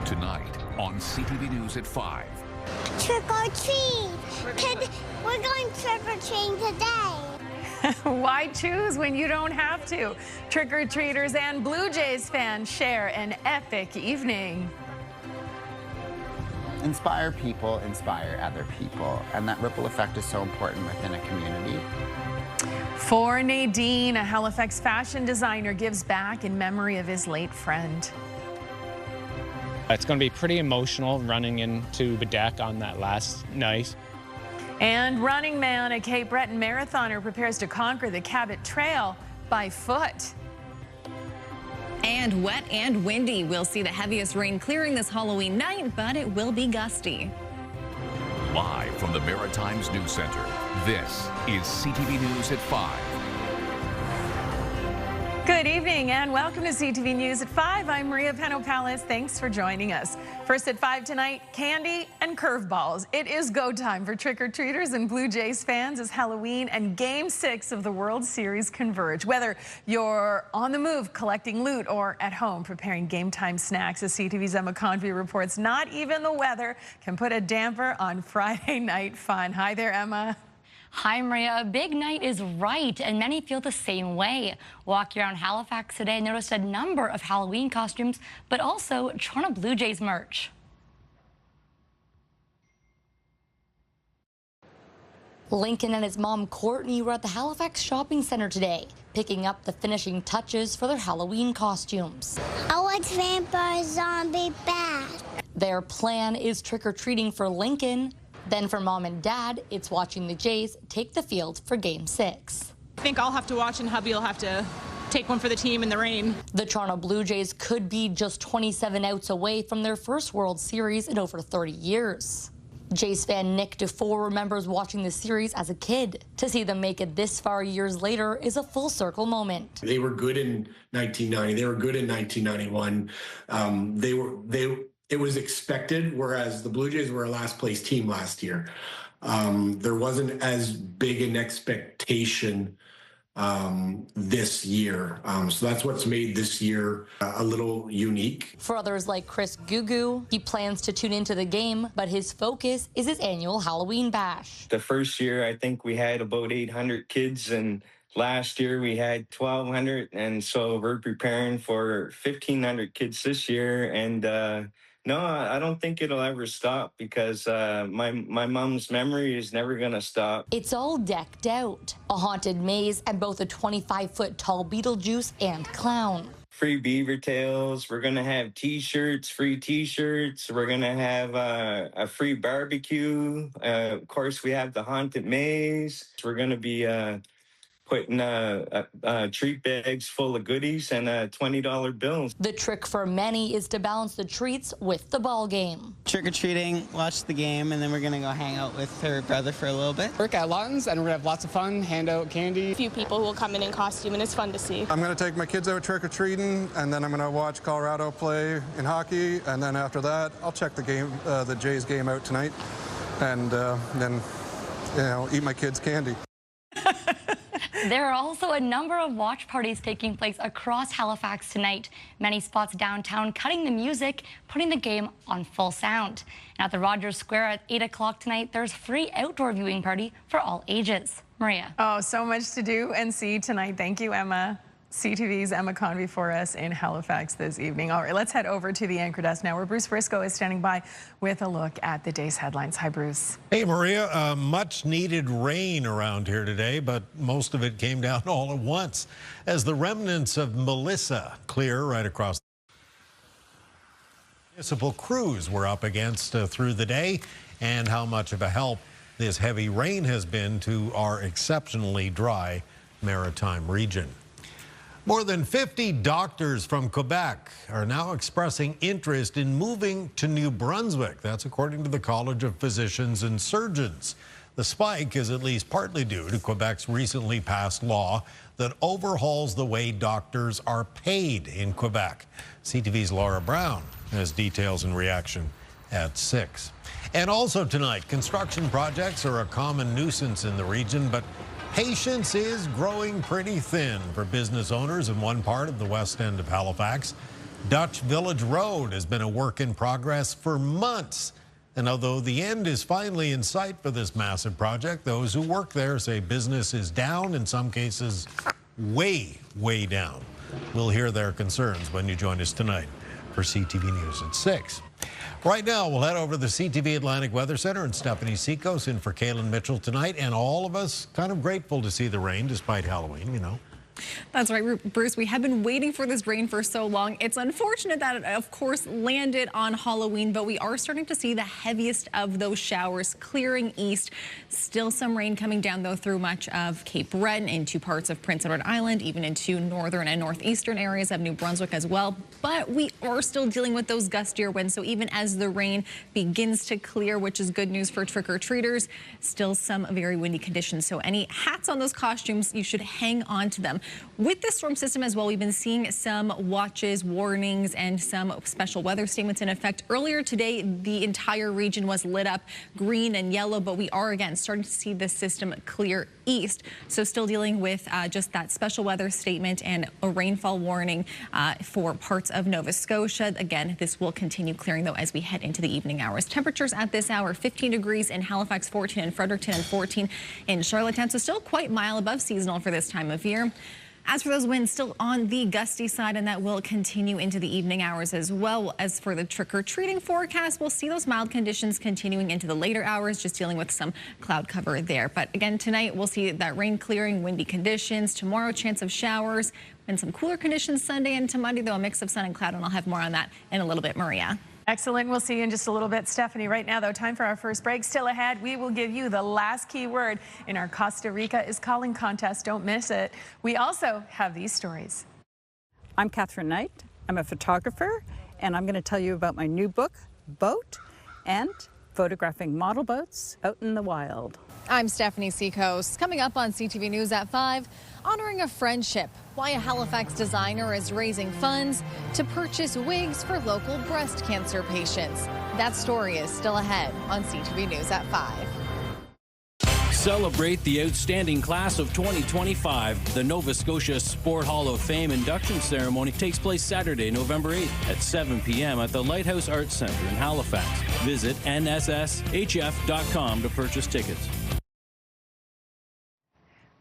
Tonight on CTV News at 5. Trick or treat! We're going trick or treating today. Why choose when you don't have to? Trick-or-treaters and Blue Jays fans share an epic evening. Inspire people, inspire other people, and that ripple effect is so important within a community. For Nadine, a Halifax fashion designer gives back in memory of his late friend. It's going to be pretty emotional running into the deck on that last night. And Running Man, a Cape Breton marathoner, prepares to conquer the Cabot Trail by foot. And wet and windy. We'll see the heaviest rain clearing this Halloween night, but it will be gusty. Live from the Maritimes News Center, this is CTV News at 5. Good evening and welcome to CTV News at 5. I'm Maria Peno-Palace. Thanks for joining us. First at 5 tonight, candy and curveballs. It is go time for trick-or-treaters and Blue Jays fans as Halloween and Game 6 of the World Series converge. Whether you're on the move collecting loot or at home preparing game time snacks, as CTV's Emma Convey reports, not even the weather can put a damper on Friday night fun. Hi there, Emma. Hi, Maria. A big night is right, and many feel the same way. Walking around Halifax today, I noticed a number of Halloween costumes, but also Toronto Blue Jays merch. Lincoln and his mom, Courtney, were at the Halifax Shopping Centre today, picking up the finishing touches for their Halloween costumes. I want vampire zombie back. Their plan is trick-or-treating for Lincoln. Then for mom and dad, it's watching the Jays take the field for Game 6. I think I'll have to watch and hubby will have to take one for the team in the rain. The Toronto Blue Jays could be just 27 outs away from their first World Series in over 30 years. Jays fan Nick DeFore remembers watching the series as a kid. To see them make it this far years later is a full circle moment. They were good in 1990. They were good in 1991. It was expected, whereas the Blue Jays were a last place team last year. There wasn't as big an expectation this year. So that's what's made this year a little unique. For others like Chris Gugu, he plans to tune into the game, but his focus is his annual Halloween bash. The first year, I think we had about 800 kids, and last year we had 1,200, and so we're preparing for 1,500 kids this year, and no, I don't think it'll ever stop because my mom's memory is never going to stop. It's all decked out. A haunted maze and both a 25-foot tall Beetlejuice and clown. Free beaver tails. We're going to have T-shirts, free T-shirts. We're going to have a free barbecue. Of course, we have the haunted maze. We're going to be putting treat bags full of goodies and $20 bills. The trick for many is to balance the treats with the ball game. Trick-or-treating, watch the game, and then we're going to go hang out with her brother for a little bit. Work at Lawton's, and we're going to have lots of fun, hand out candy. A few people who will come in costume, and it's fun to see. I'm going to take my kids out trick-or-treating, and then I'm going to watch Colorado play in hockey, and then after that, I'll check the game, the Jays game out tonight, and then, eat my kids' candy. There are also a number of watch parties taking place across Halifax tonight. Many spots downtown cutting the music, putting the game on full sound. And at the Rogers Square at 8 o'clock tonight, there's a free outdoor viewing party for all ages. Maria. Oh, so much to do and see tonight. Thank you, Emma. CTV's Emma Convey for us in Halifax this evening. All right, let's head over to the anchor desk now where Bruce Briscoe is standing by with a look at the day's headlines. Hi, Bruce. Hey, Maria. Much needed rain around here today, but most of it came down all at once as the remnants of Melissa clear right across. Municipal crews were up against through the day, and how much of a help this heavy rain has been to our exceptionally dry maritime region. More than 50 doctors from Quebec are now expressing interest in moving to New Brunswick. That's according to the College of Physicians and Surgeons. The spike is at least partly due to Quebec's recently passed law that overhauls the way doctors are paid in Quebec. CTV's Laura Brown has details and reaction at 6. And also tonight, construction projects are a common nuisance in the region, but patience is growing pretty thin for business owners in one part of the west end of Halifax. Dutch Village Road has been a work in progress for months. And although the end is finally in sight for this massive project, those who work there say business is down, in some cases way, way down. We'll hear their concerns when you join us tonight for CTV News at 6. Right now, we'll head over to the CTV Atlantic Weather Center, and Stephanie Seacos in for Kaylin Mitchell tonight. And all of us kind of grateful to see the rain despite Halloween, you know. That's right, Bruce. We have been waiting for this rain for so long. It's unfortunate that it, of course, landed on Halloween, but we are starting to see the heaviest of those showers clearing east. Still some rain coming down, though, through much of Cape Breton, into parts of Prince Edward Island, even into northern and northeastern areas of New Brunswick as well. But we are still dealing with those gustier winds, so even as the rain begins to clear, which is good news for trick-or-treaters, still some very windy conditions. So any hats on those costumes, you should hang on to them. With the storm system as well, we've been seeing some watches, warnings, and some special weather statements in effect. Earlier today, the entire region was lit up green and yellow, but we are again starting to see the system clear east. So still dealing with just that special weather statement and a rainfall warning for parts of Nova Scotia. Again, this will continue clearing, though, as we head into the evening hours. Temperatures at this hour, 15 degrees in Halifax, 14 in Fredericton, and 14 in Charlottetown. So still quite mild above seasonal for this time of year. As for those winds, still on the gusty side, and that will continue into the evening hours as well. As for the trick-or-treating forecast, we'll see those mild conditions continuing into the later hours, just dealing with some cloud cover there. But again, tonight we'll see that rain clearing, windy conditions. Tomorrow, chance of showers and some cooler conditions Sunday into Monday, though a mix of sun and cloud, and I'll have more on that in a little bit, Maria. Excellent. We'll see you in just a little bit, Stephanie. Right now, though, time for our first break. Still ahead, we will give you the last key word in our Costa Rica is Calling contest. Don't miss it. We also have these stories. I'm Catherine Knight. I'm a photographer, and I'm going to tell you about my new book, Boat, and photographing model boats out in the wild. I'm Stephanie Seacos. Coming up on CTV News at 5, honoring a friendship, why a Halifax designer is raising funds to purchase wigs for local breast cancer patients. That story is still ahead on CTV News at 5. Celebrate the outstanding class of 2025. The Nova Scotia Sport Hall of Fame induction ceremony takes place Saturday, November 8th at 7 p.m. at the Lighthouse Arts Centre in Halifax. Visit nsshf.com to purchase tickets.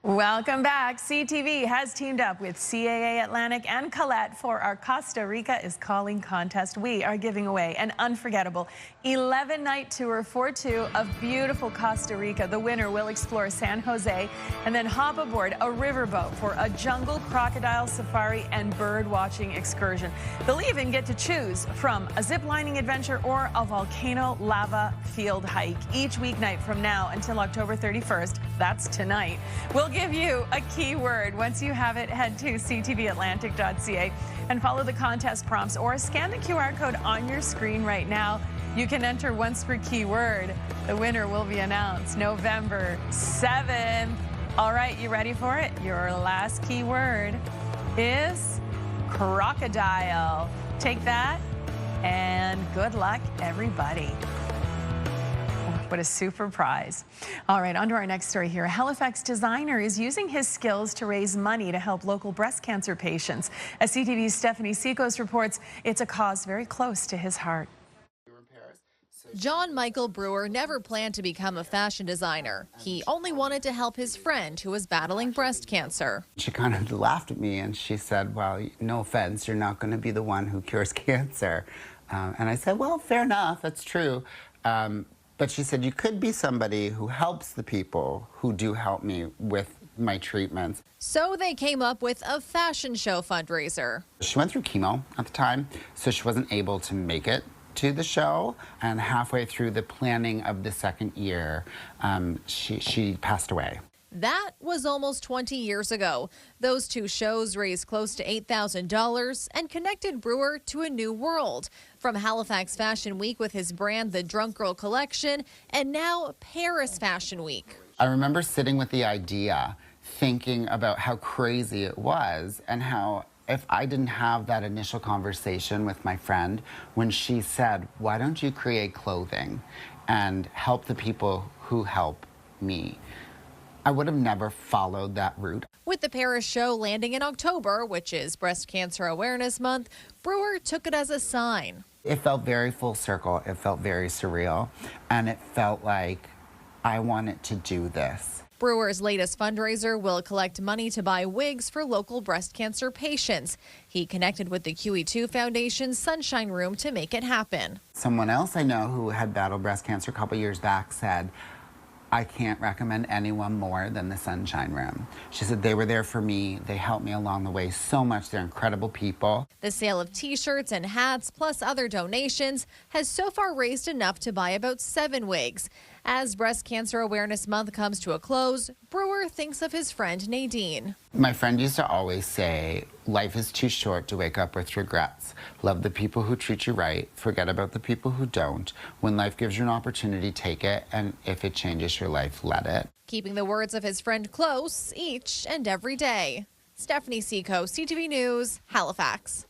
Welcome back. CTV has teamed up with CAA Atlantic and Colette for our Costa Rica is Calling contest. We are giving away an unforgettable 11-night tour for two of beautiful Costa Rica. The winner will explore San Jose and then hop aboard a riverboat for a jungle crocodile safari and bird watching excursion. They'll even get to choose from a zip lining adventure or a volcano lava field hike each weeknight from now until October 31st. That's tonight. We'll give you a keyword. Once you have it, head to ctvatlantic.ca and follow the contest prompts or scan the QR code on your screen right now. You can enter once per keyword. The winner will be announced November 7th. All right, you ready for it? Your last keyword is crocodile. Take that and good luck, everybody. What a super prize. All right, on to our next story here. A Halifax designer is using his skills to raise money to help local breast cancer patients. As CTV's Stephanie Seacos reports, it's a cause very close to his heart. John Michael Brewer never planned to become a fashion designer. He only wanted to help his friend who was battling breast cancer. She kind of laughed at me and she said, well, no offense, you're not going to be the one who cures cancer. And I said, well, fair enough, that's true. But she said, you could be somebody who helps the people who do help me with my treatments. So they came up with a fashion show fundraiser. She went through chemo at the time, so she wasn't able to make it to the show. And halfway through the planning of the second year, she passed away. That was almost 20 years ago. Those two shows raised close to $8,000 and connected Brewer to a new world. From Halifax Fashion Week with his brand, the Drunk Girl Collection, and now Paris Fashion Week. I remember sitting with the idea, thinking about how crazy it was and how if I didn't have that initial conversation with my friend when she said, why don't you create clothing and help the people who help me? I would have never followed that route. With the Paris show landing in October, which is Breast Cancer Awareness Month, Brewer took it as a sign. It felt very full circle. It felt very surreal. And it felt like I wanted to do this. Brewer's latest fundraiser will collect money to buy wigs for local breast cancer patients. He connected with the QE2 Foundation's Sunshine Room to make it happen. Someone else I know who had battled breast cancer a couple years back said, I can't recommend anyone more than the Sunshine Room. She said they were there for me. They helped me along the way so much. They're incredible people. The sale of t-shirts and hats, plus other donations, has so far raised enough to buy about 7 wigs. As Breast Cancer Awareness Month comes to a close, Brewer thinks of his friend Nadine. My friend used to always say, life is too short to wake up with regrets. Love the people who treat you right. Forget about the people who don't. When life gives you an opportunity, take it. And if it changes your life, let it. Keeping the words of his friend close each and every day. Stephanie Seco, CTV News, Halifax.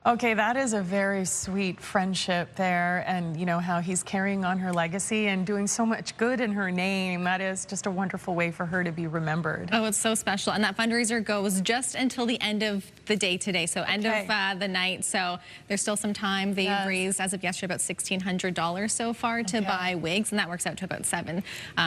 Okay, that is a very sweet friendship there, and you know how he's carrying on her legacy and doing so much good in her name. That is just a wonderful way for her to be remembered. Oh, it's so special. And that fundraiser goes just until the end of the day today, so end of the night. So there's still some time. They've raised, as of yesterday, about $1,600 so far to buy wigs, and that works out to about 7.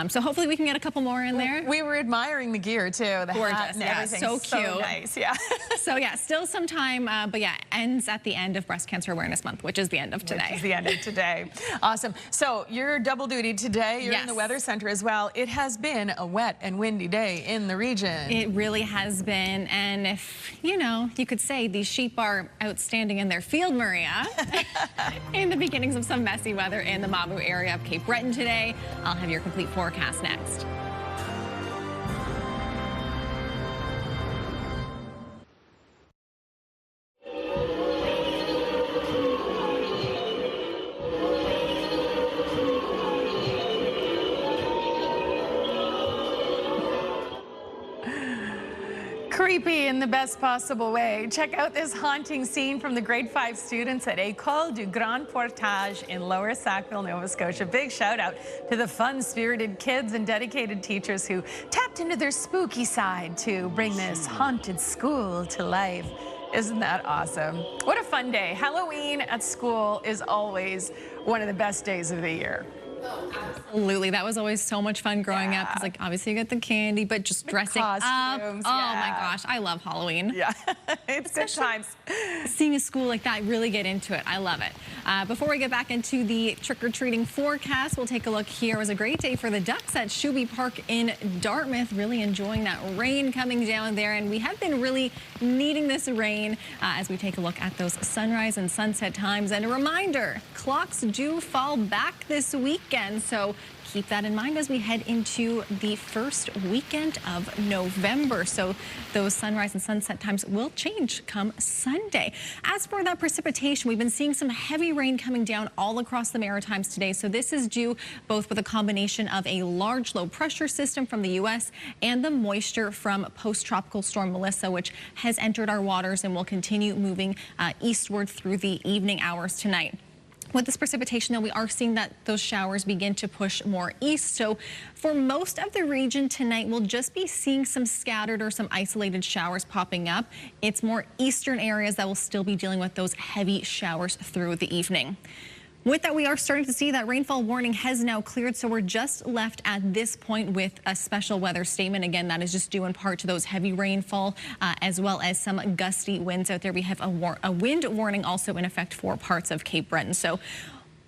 So hopefully we can get a couple more in there. We were admiring the gear too, the hat and everything. So cute. So nice, yeah. So yeah, still some time, but yeah, ends at the end of Breast Cancer Awareness Month, which is the end of today. Which is the end of today. Awesome. So you're double duty today. You're in the weather center as well. It has been a wet and windy day in the region. It really has been. And if, you know, you could say these sheep are outstanding in their field, Maria, in the beginnings of some messy weather in the Mabu area of Cape Breton today. I'll have your complete forecast next. Creepy in the best possible way. Check out this haunting scene from the grade 5 students at École du Grand Portage in Lower Sackville, Nova Scotia. Big shout out to the fun-spirited kids and dedicated teachers who tapped into their spooky side to bring this haunted school to life. Isn't that awesome? What a fun day. Halloween at school is always one of the best days of the year. Absolutely. That was always so much fun growing up. Because, like, obviously you get the candy, but just dressing up. Oh, my gosh. I love Halloween. Yeah. It's good times. Seeing a school like that, really get into it. I love it. Before we get back into the trick-or-treating forecast, we'll take a look here. It was a great day for the Ducks at Shuby Park in Dartmouth. Really enjoying that rain coming down there. And we have been really needing this rain as we take a look at those sunrise and sunset times. And a reminder, clocks do fall back this weekend. So keep that in mind as we head into the first weekend of November. So those sunrise and sunset times will change come Sunday. As for that precipitation, we've been seeing some heavy rain coming down all across the Maritimes today. So this is due both with a combination of a large low pressure system from the U.S. and the moisture from post-tropical storm Melissa, which has entered our waters and will continue moving eastward through the evening hours tonight. With this precipitation, though, we are seeing that those showers begin to push more east. So for most of the region tonight, we'll just be seeing some scattered or some isolated showers popping up. It's more eastern areas that will still be dealing with those heavy showers through the evening. With that, we are starting to see that rainfall warning has now cleared, so we're just left at this point with a special weather statement. Again, that is just due in part to those heavy rainfall as well as some gusty winds out there. We have a wind warning also in effect for parts of Cape Breton. So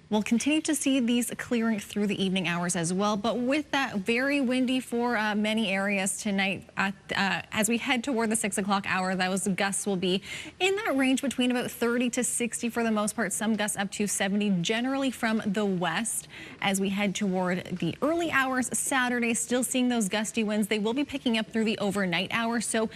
we'll continue to see these clearing through the evening hours as well. But with that, very windy for many areas tonight. As we head toward the 6 o'clock hour, those gusts will be in that range between about 30 to 60 for the most part. Some gusts up to 70, generally from the west. As we head toward the early hours Saturday, still seeing those gusty winds. They will be picking up through the overnight hours. So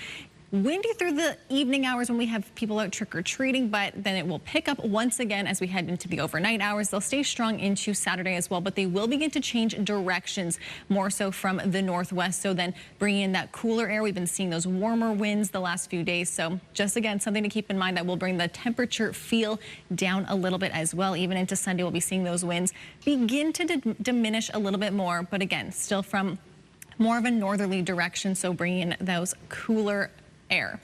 windy through the evening hours when we have people out trick-or-treating, but then it will pick up once again as we head into the overnight hours. They'll stay strong into Saturday as well, but they will begin to change directions more so from the northwest. So then bringing in that cooler air. We've been seeing those warmer winds the last few days. So just again, something to keep in mind that will bring the temperature feel down a little bit as well. Even into Sunday, we'll be seeing those winds begin to diminish a little bit more. But again, still from more of a northerly direction, so bringing in those cooler air.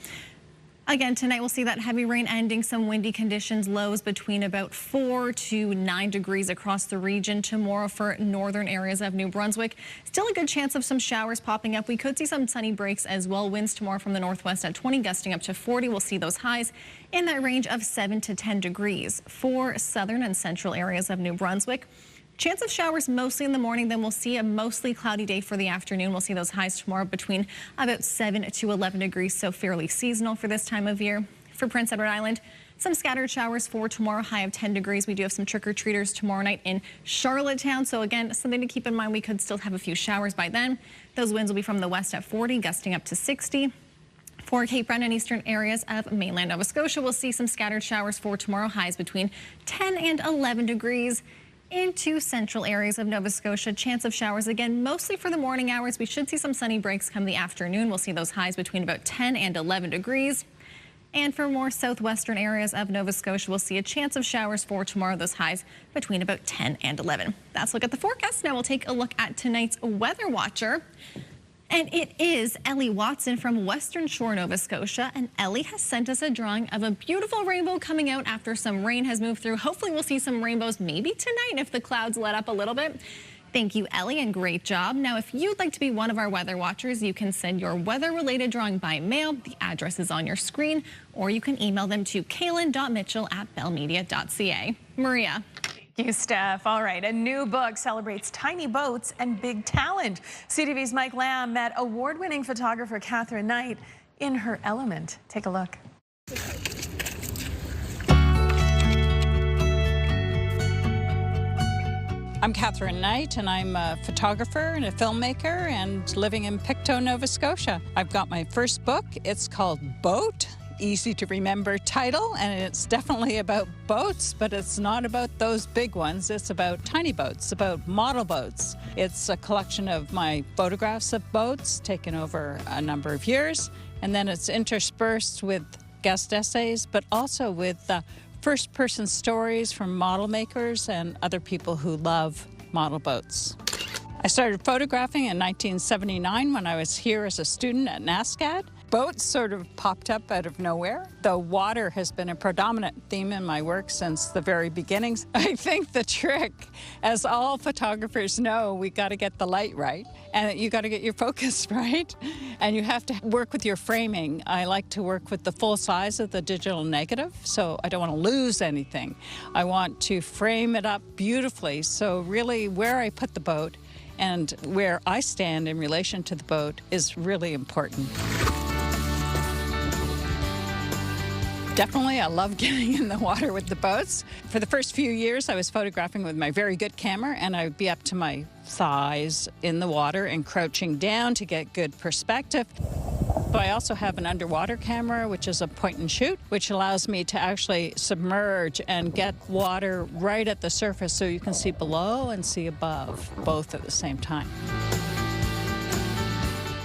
Again, tonight we'll see that heavy rain ending, some windy conditions, lows between about 4 to 9 degrees across the region. Tomorrow for northern areas of New Brunswick, still a good chance of some showers popping up. We could see some sunny breaks as well. Winds tomorrow from the northwest at 20, gusting up to 40. We'll see those highs in that range of 7 to 10 degrees. For southern and central areas of New Brunswick, chance of showers mostly in the morning, then we'll see a mostly cloudy day for the afternoon. We'll see those highs tomorrow between about 7 to 11 degrees, so fairly seasonal for this time of year. For Prince Edward Island, some scattered showers for tomorrow, high of 10 degrees. We do have some trick-or-treaters tomorrow night in Charlottetown, so again, something to keep in mind. We could still have a few showers by then. Those winds will be from the west at 40, gusting up to 60. For Cape Breton and eastern areas of mainland Nova Scotia, we'll see some scattered showers for tomorrow, highs between 10 and 11 degrees. Into central areas of Nova Scotia, chance of showers again, mostly for the morning hours. We should see some sunny breaks come the afternoon. We'll see those highs between about 10 and 11 degrees. And for more southwestern areas of Nova Scotia, we'll see a chance of showers for tomorrow, those highs between about 10 and 11. That's a look at the forecast. Now we'll take a look at tonight's weather watcher. And it is Ellie Watson from Western Shore, Nova Scotia. And Ellie has sent us a drawing of a beautiful rainbow coming out after some rain has moved through. Hopefully we'll see some rainbows maybe tonight if the clouds let up a little bit. Thank you, Ellie, and great job. Now, if you'd like to be one of our weather watchers, you can send your weather-related drawing by mail. The address is on your screen, or you can email them to kaylin.mitchell@bellmedia.ca. Maria. Thank you, Steph. All right, a new book celebrates tiny boats and big talent. CTV's Mike Lamb met award-winning photographer Catherine Knight in her element. Take a look. I'm Catherine Knight, and I'm a photographer and a filmmaker and living in Pictou, Nova Scotia. I've got my first book. It's called Boat. Easy to remember title, and it's definitely about boats, but it's not about those big ones. It's about tiny boats, about model boats. It's a collection of my photographs of boats taken over a number of years, and then it's interspersed with guest essays, but also with first-person stories from model makers and other people who love model boats. I started photographing in 1979 when I was here as a student at NASCAD. Boats sort of popped up out of nowhere. The water has been a predominant theme in my work since the very beginnings. I think the trick, as all photographers know, we got to get the light right, and you got to get your focus right, and you have to work with your framing. I like to work with the full size of the digital negative, so I don't want to lose anything. I want to frame it up beautifully, so really where I put the boat and where I stand in relation to the boat is really important. Definitely, I love getting in the water with the boats. For the first few years, I was photographing with my very good camera, and I would be up to my thighs in the water and crouching down to get good perspective. But I also have an underwater camera, which is a point and shoot, which allows me to actually submerge and get water right at the surface so you can see below and see above, both at the same time.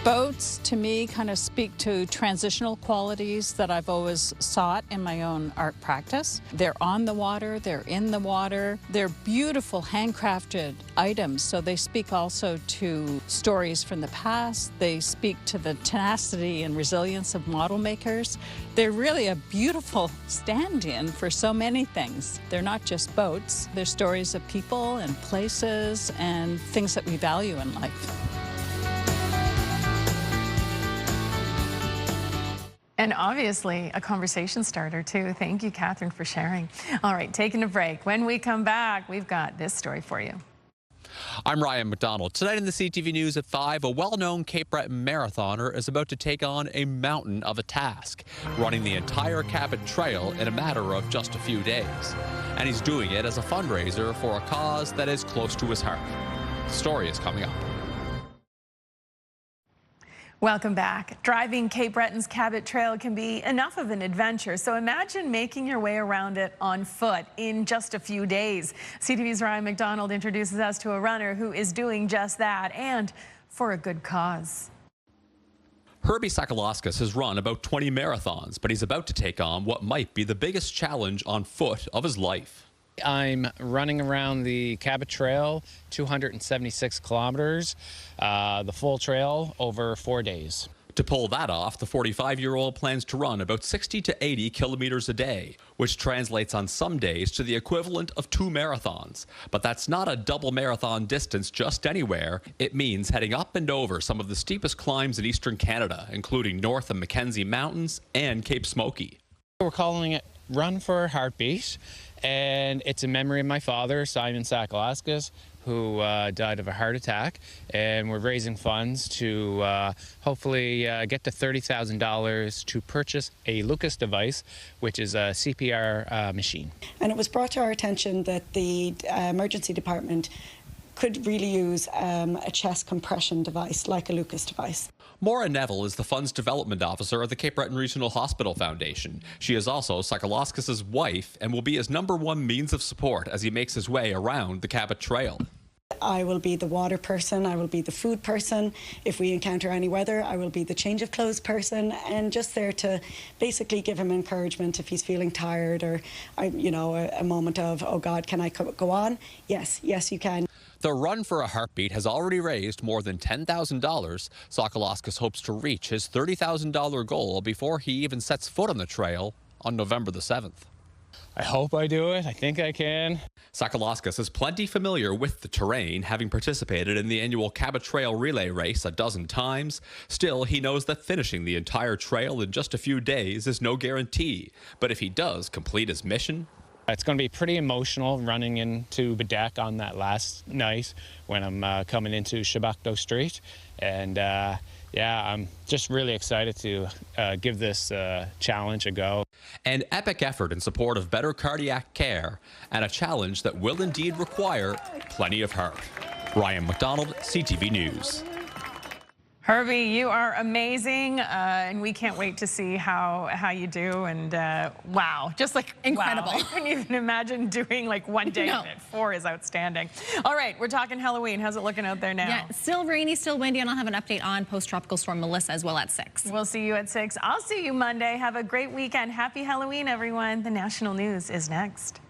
Boats, to me, kind of speak to transitional qualities that I've always sought in my own art practice. They're on the water, they're in the water, they're beautiful handcrafted items, so they speak also to stories from the past. They speak to the tenacity and resilience of model makers. They're really a beautiful stand-in for so many things. They're not just boats, they're stories of people and places and things that we value in life. And obviously a conversation starter too. Thank you, Catherine, for sharing. All right, taking a break. When we come back, we've got this story for you. I'm Ryan McDonald. Tonight in the CTV News at 5, a well-known Cape Breton marathoner is about to take on a mountain of a task, running the entire Cabot Trail in a matter of just a few days. And he's doing it as a fundraiser for a cause that is close to his heart. The story is coming up. Welcome back. Driving Cape Breton's Cabot Trail can be enough of an adventure, so imagine making your way around it on foot in just a few days. CTV's Ryan McDonald introduces us to a runner who is doing just that, and for a good cause. Herbie Sakalauskas has run about 20 marathons, but he's about to take on what might be the biggest challenge on foot of his life. I'm running around the Cabot Trail, 276 kilometers, the full trail over 4 days. To pull that off, the 45-year-old plans to run about 60 to 80 kilometers a day, which translates on some days to the equivalent of 2 marathons. But that's not a double marathon distance just anywhere. It means heading up and over some of the steepest climbs in eastern Canada, including North and Mackenzie Mountains and Cape Smoky. We're calling it Run for a Heartbeat, and it's in memory of my father, Simon Sakalauskas, who died of a heart attack, and we're raising funds to hopefully get to $30,000 to purchase a Lucas device, which is a CPR machine. And it was brought to our attention that the emergency department could really use a chest compression device like a Lucas device. Maura Neville is the Funds Development Officer at the Cape Breton Regional Hospital Foundation. She is also Sakalauskas' wife and will be his #1 means of support as he makes his way around the Cabot Trail. I will be the water person, I will be the food person. If we encounter any weather, I will be the change of clothes person, and just there to basically give him encouragement if he's feeling tired or, you know, a moment of, oh God, can I go on? Yes, yes you can. The Run for a Heartbeat has already raised more than $10,000. Sakalauskas hopes to reach his $30,000 goal before he even sets foot on the trail on November the 7th. I hope I do it. I think I can. Sakalauskas is plenty familiar with the terrain, having participated in the annual Cabot Trail relay race a dozen times. Still, he knows that finishing the entire trail in just a few days is no guarantee. But if he does complete his mission, it's going to be pretty emotional running into Bedeck on that last night when I'm coming into Shabakto Street. And yeah, I'm just really excited to give this challenge a go. An epic effort in support of better cardiac care, and a challenge that will indeed require plenty of heart. Ryan McDonald, CTV News. Herbie, you are amazing, and we can't wait to see how you do. And wow, just like incredible. Wow. I couldn't even imagine doing like 1 day of it. 4 is outstanding. All right, we're talking Halloween. How's it looking out there now? Yeah, still rainy, still windy, and I'll have an update on post-tropical storm Melissa as well at 6. We'll see you at 6. I'll see you Monday. Have a great weekend. Happy Halloween, everyone. The national news is next.